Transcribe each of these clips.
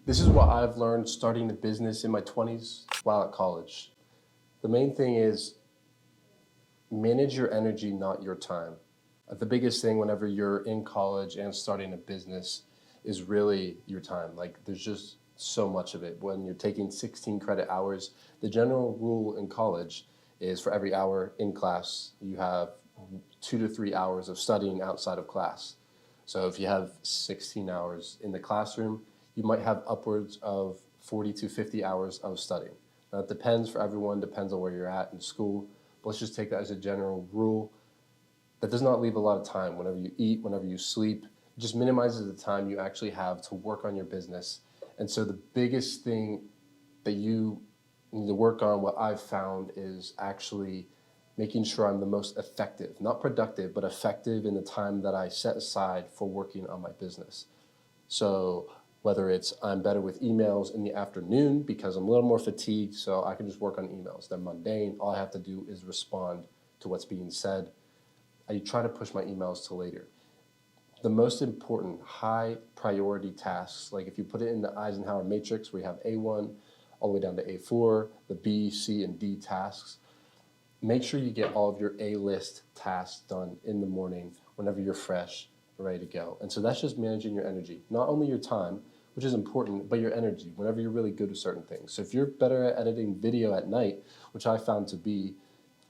This is what I've learned starting a business in my 20s while at college. The main thing is manage your energy, not your time. The biggest thing whenever you're in college and starting a business is really your time. Like there's just so much of it. When you're taking 16 credit hours, the general rule in college is for every hour in class, you have 2 to 3 hours of studying outside of class. So if you have 16 hours in the classroom, you might have upwards of 40 to 50 hours of studying. Now it depends for everyone, depends on where you're at in school. But let's just take that as a general rule. That does not leave a lot of time. Whenever you eat, whenever you sleep, it just minimizes the time you actually have to work on your business. And so the biggest thing that you need to work on, what I've found, is actually making sure I'm the most effective, not productive, but effective in the time that I set aside for working on my business. So whether it's I'm better with emails in the afternoon because I'm a little more fatigued, so I can just work on emails. They're mundane. All I have to do is respond to what's being said. I try to push my emails to later. The most important high priority tasks, like if you put it in the Eisenhower matrix where you have A1 all the way down to A4, the B, C, and D tasks, make sure you get all of your A-list tasks done in the morning whenever you're fresh, ready to go. And so that's just managing your energy, not only your time, which is important, but your energy, whenever you're really good at certain things. So if you're better at editing video at night, which I found to be,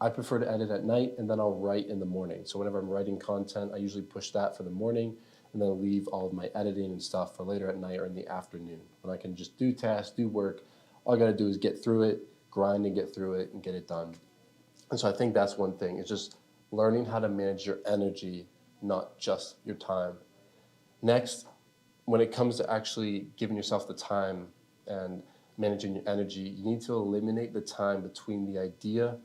I prefer to edit at night and then I'll write in the morning. So whenever I'm writing content, I usually push that for the morning and then leave all of my editing and stuff for later at night or in the afternoon when I can just do tasks, do work. All I gotta do is get through it, grind and get through it and get it done. And so I think that's one thing, is just learning how to manage your energy, not just your time. Next, when it comes to actually giving yourself the time and managing your energy, you need to eliminate the time between the idea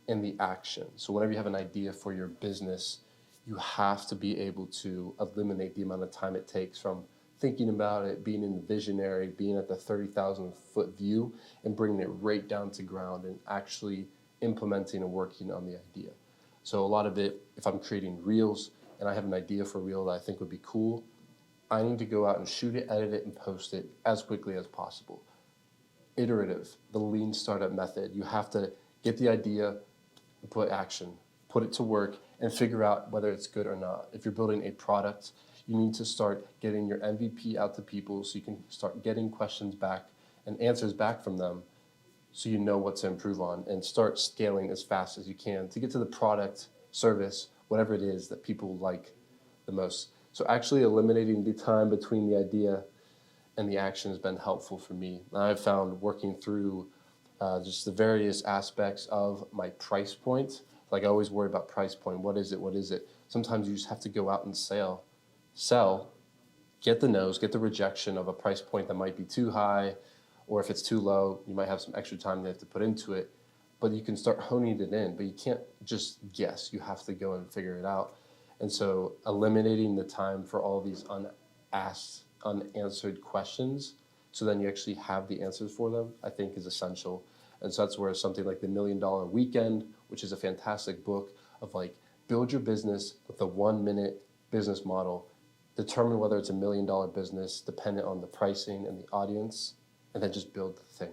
and the action. So whenever you have an idea for your business, you have to be able to eliminate the amount of time it takes from thinking about it, being in the visionary, being at the 30,000 foot view, and bringing it right down to ground and actually implementing and working on the idea. So a lot of it, if I'm creating reels and I have an idea for a reel that I think would be cool, I need to go out and shoot it, edit it, and post it as quickly as possible. Iterative, the lean startup method. You have to get the idea, put action, put it to work, and figure out whether it's good or not. If you're building a product, you need to start getting your MVP out to people so you can start getting questions back and answers back from them so you know what to improve on, and start scaling as fast as you can to get to the product, service, whatever it is that people like the most. So actually eliminating the time between the idea and the action has been helpful for me. I've found working through just the various aspects of my price point. Like I always worry about price point. What is it? What is it? Sometimes you just have to go out and sell, get the no's, get the rejection of a price point that might be too high, or if it's too low, you might have some extra time you have to put into it, but you can start honing it in, but you can't just guess. You have to go and figure it out. And so eliminating the time for all these unanswered questions, so then you actually have the answers for them, I think is essential. And so that's where something like the $1 Million Weekend, which is a fantastic book of like, build your business with a 1 minute business model, determine whether it's $1 million business dependent on the pricing and the audience, and then just build the thing.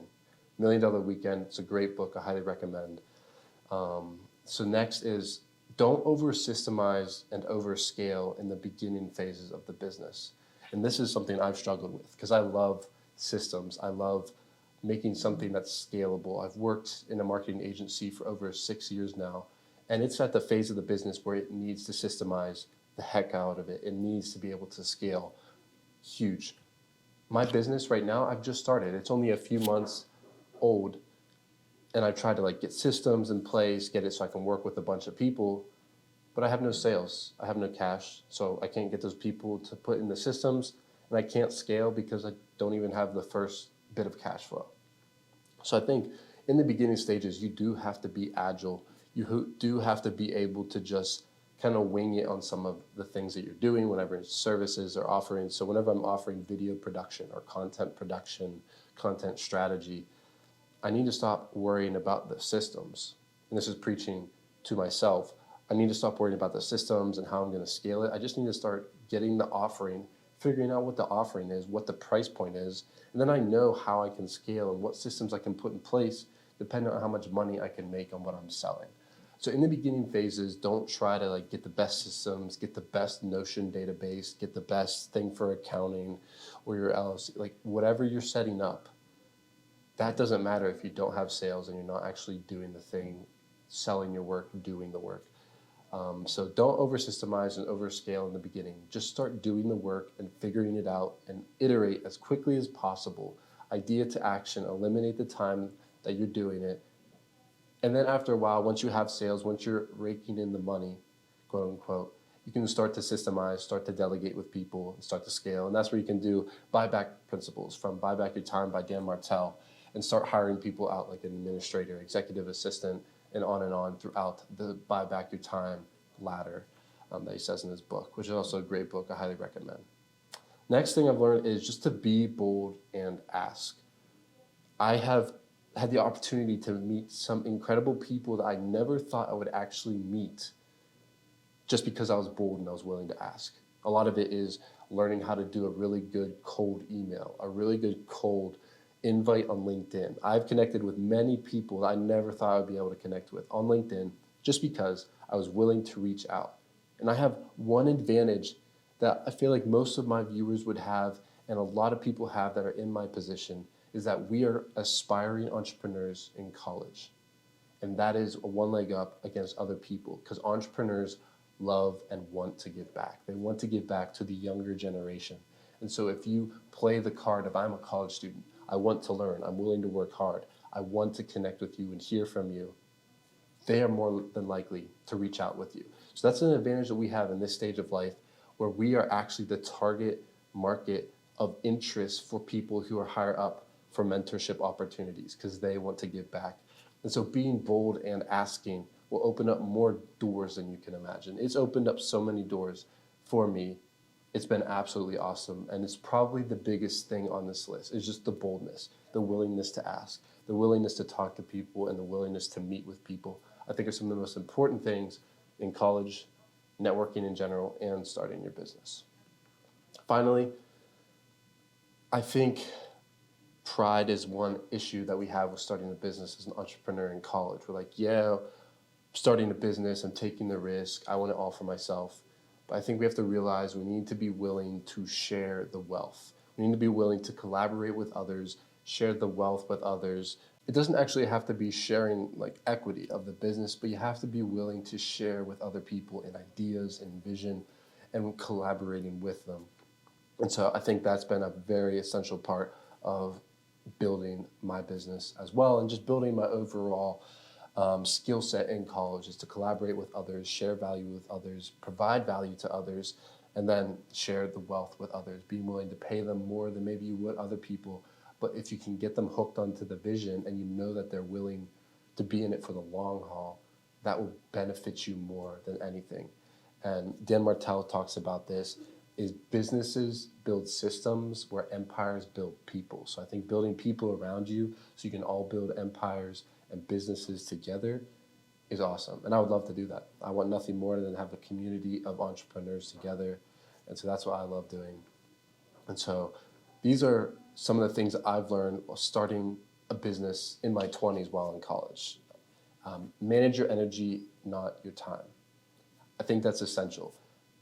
$1 Million Weekend, it's a great book, I highly recommend. So next is, don't oversystemize and overscale in the beginning phases of the business. And this is something I've struggled with because I love systems. I love making something that's scalable. I've worked in a marketing agency for over 6 years now, and it's at the phase of the business where it needs to systemize the heck out of it. It needs to be able to scale huge. My business right now, I've just started. It's only a few months old, and I've tried to like get systems in place, get it so I can work with a bunch of people, but I have no sales. I have no cash, so I can't get those people to put in the systems, and I can't scale because I don't even have the first bit of cash flow. So I think in the beginning stages, you do have to be agile. You do have to be able to just kind of wing it on some of the things that you're doing, whenever it's services or offerings. So whenever I'm offering video production or content production, content strategy, I need to stop worrying about the systems. And this is preaching to myself. I need to stop worrying about the systems and how I'm going to scale it. I just need to start getting the offering figuring out what the offering is, what the price point is, and then I know how I can scale and what systems I can put in place depending on how much money I can make on what I'm selling. So in the beginning phases, don't try to like get the best systems, get the best Notion database, get the best thing for accounting or your LLC, like whatever you're setting up. That doesn't matter if you don't have sales and you're not actually doing the thing, selling your work, doing the work. So don't oversystemize and overscale in the beginning. Just start doing the work and figuring it out and iterate as quickly as possible. Idea to action, eliminate the time that you're doing it. And then after a while, once you have sales, once you're raking in the money, quote unquote, you can start to systemize, start to delegate with people, and start to scale. And that's where you can do buyback principles from Buy Back Your Time by Dan Martell and start hiring people out like an administrator, executive assistant, and on throughout the Buy Back Your Time ladder that he says in his book, which is also a great book. I highly recommend. Next thing I've learned is just to be bold and ask. I have had the opportunity to meet some incredible people that I never thought I would actually meet just because I was bold and I was willing to ask. A lot of it is learning how to do a really good cold email, a really good cold invite on LinkedIn. I've connected with many people that I never thought I would be able to connect with on LinkedIn just because I was willing to reach out. And I have one advantage that I feel like most of my viewers would have and a lot of people have that are in my position is that we are aspiring entrepreneurs in college. And that is a one leg up against other people because entrepreneurs love and want to give back. They want to give back to the younger generation. And so if you play the card of I'm a college student, I want to learn, I'm willing to work hard, I want to connect with you and hear from you, they are more than likely to reach out with you. So that's an advantage that we have in this stage of life where we are actually the target market of interest for people who are higher up for mentorship opportunities because they want to give back. And so being bold and asking will open up more doors than you can imagine. It's opened up so many doors for me. It's been absolutely awesome. And it's probably the biggest thing on this list is just the boldness, the willingness to ask, the willingness to talk to people, and the willingness to meet with people. I think are some of the most important things in college, networking in general, and starting your business. Finally, I think pride is one issue that we have with starting a business as an entrepreneur in college. We're like, yeah, starting a business, I'm taking the risk, I want it all for myself. But I think we have to realize we need to be willing to share the wealth. We need to be willing to collaborate with others, share the wealth with others. It doesn't actually have to be sharing like equity of the business, but you have to be willing to share with other people in ideas and vision and collaborating with them. And so I think that's been a very essential part of building my business as well and just building my overall skill set in college is to collaborate with others, share value with others, provide value to others, and then share the wealth with others, being willing to pay them more than maybe you would other people. But if you can get them hooked onto the vision and you know that they're willing to be in it for the long haul, that will benefit you more than anything. And Dan Martell talks about this, is businesses build systems where empires build people. So I think building people around you so you can all build empires and businesses together is awesome. And I would love to do that. I want nothing more than have a community of entrepreneurs together. And so that's what I love doing. And so these are some of the things that I've learned while starting a business in my 20s while in college. Manage your energy, not your time. I think that's essential.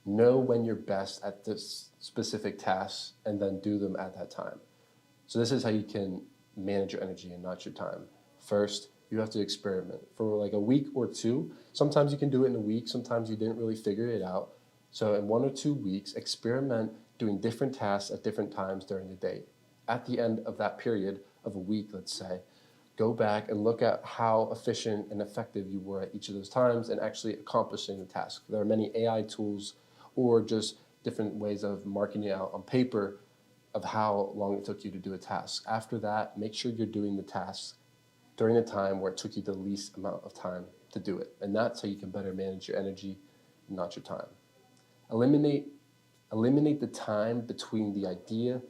Know when you're best at this specific tasks and then do them at that time. So this is how you can manage your energy and not your time. First, you have to experiment for like a week or two. Sometimes you can do it in a week. Sometimes you didn't really figure it out. So in 1 or 2 weeks, experiment doing different tasks at different times during the day. At the end of that period of a week, let's say, go back and look at how efficient and effective you were at each of those times and actually accomplishing the task. There are many AI tools or just different ways of marking it out on paper of how long it took you to do a task. After that, make sure you're doing the tasks during the time where it took you the least amount of time to do it. And that's how you can better manage your energy, not your time. Eliminate the time between the idea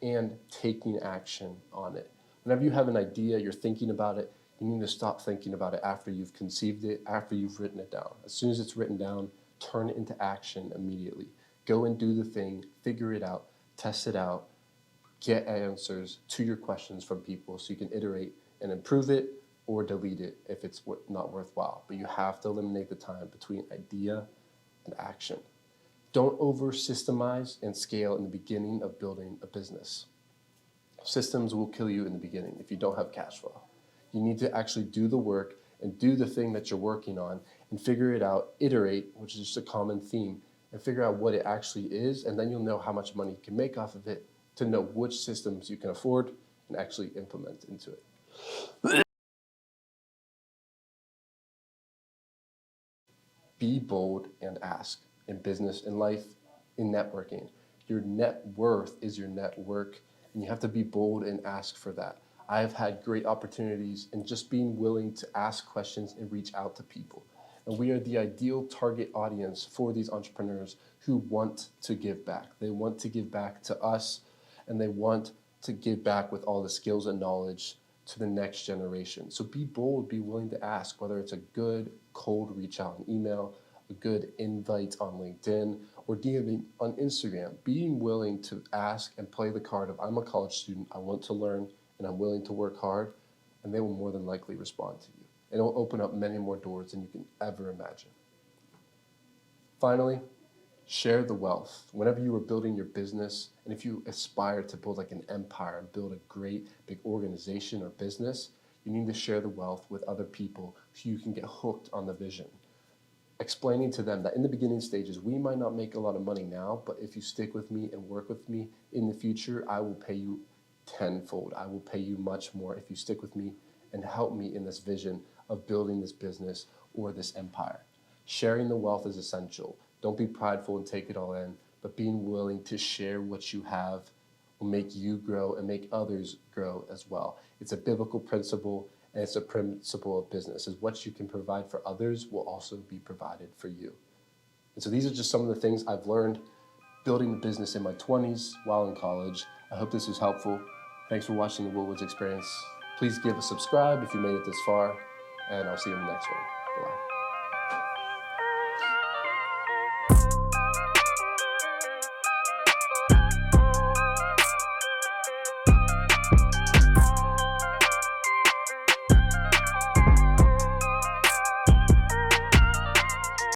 and taking action on it. Whenever you have an idea, you're thinking about it, you need to stop thinking about it after you've conceived it, after you've written it down. As soon as it's written down, turn it into action immediately. Go and do the thing, figure it out, test it out, get answers to your questions from people so you can iterate and improve it or delete it if it's not worthwhile. But you have to eliminate the time between idea and action. Don't over-systemize and scale in the beginning of building a business. Systems will kill you in the beginning if you don't have cash flow. You need to actually do the work and do the thing that you're working on and figure it out, iterate, which is just a common theme, and figure out what it actually is, and then you'll know how much money you can make off of it to know which systems you can afford and actually implement into it. Be bold and ask in business, in life, in networking. Your net worth is your network, and you have to be bold and ask for that. I have had great opportunities in just being willing to ask questions and reach out to people. And we are the ideal target audience for these entrepreneurs who want to give back. They want to give back to us, and they want to give back with all the skills and knowledge to the next generation. So be bold, be willing to ask, whether it's a good cold reach out on email, a good invite on LinkedIn, or DMing on Instagram. Being willing to ask and play the card of, I'm a college student, I want to learn, and I'm willing to work hard, and they will more than likely respond to you. And it will open up many more doors than you can ever imagine. Finally, share the wealth. Whenever you are building your business, and if you aspire to build like an empire and build a great big organization or business, you need to share the wealth with other people so you can get hooked on the vision. Explaining to them that in the beginning stages, we might not make a lot of money now, but if you stick with me and work with me in the future, I will pay you tenfold. I will pay you much more if you stick with me and help me in this vision of building this business or this empire. Sharing the wealth is essential. Don't be prideful and take it all in, but being willing to share what you have will make you grow and make others grow as well. It's a biblical principle, and it's a principle of business, is what you can provide for others will also be provided for you. And so these are just some of the things I've learned building the business in my 20s while in college. I hope this was helpful. Thanks for watching the Will Woods Experience. Please give a subscribe if you made it this far, and I'll see you in the next one. Bye.